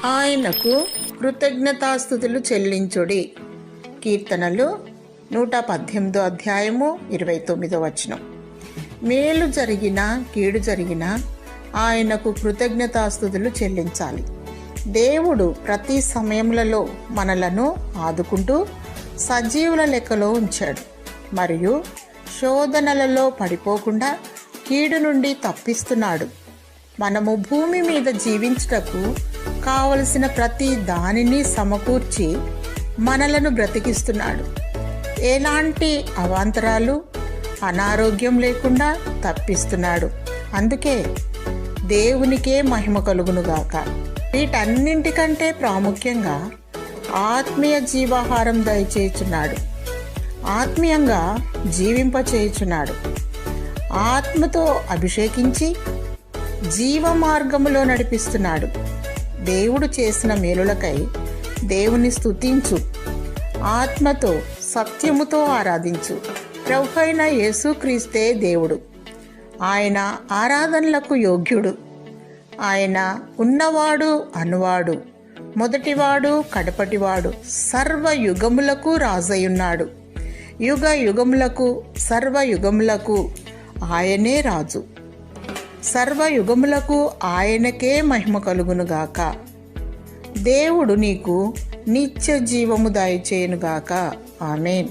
ఆయనకు కృతజ్ఞతాస్తుతులు చెల్లించుడి. కీర్తనలు 118 అధ్యాయము 29 వచనం. మేలు జరిగినా కీడు జరిగినా ఆయనకు కృతజ్ఞతాస్తుతులు చెల్లించాలి. దేవుడు ప్రతి సమయములలో మనలను ఆదుకుంటూ సజీవుల లెక్కలో ఉంచాడు మరియు శోధనలలో పడిపోకుండా కీడు నుండి తప్పిస్తున్నాడు. మనము భూమి మీద జీవించుటకు కావలసిన ప్రతి దానిని సమకూర్చి మనలను బ్రతికిస్తున్నాడు. ఎలాంటి అవాంతరాలు, అనారోగ్యం లేకుండా తప్పిస్తున్నాడు. అందుకే దేవునికే మహిమ కలుగునుగాక. వీటన్నింటికంటే ప్రాముఖ్యంగా ఆత్మీయ జీవాహారం దయచేయుచున్నాడు. ఆత్మీయంగా జీవింపచేయుచున్నాడు. ఆత్మతో అభిషేకించి జీవ మార్గములో నడిపిస్తున్నాడు. దేవుడు చేసిన మేలులకై దేవుని స్తుతించు. ఆత్మతో సత్యముతో ఆరాధించు. ప్రభువైన యేసుక్రీస్తే దేవుడు. ఆయన ఆరాధనలకు యోగ్యుడు. ఆయన ఉన్నవాడు అనువాడు, మొదటివాడు కడపటివాడు, సర్వయుగములకు రాజయున్నాడు. యుగ యుగములకు సర్వయుగములకు ఆయనే రాజు. సర్వయుగములకు ఆయనకే మహిమ కలుగునుగాక. దేవుడు నీకు నిత్య జీవము దయచేయునుగాక. ఆమేన్.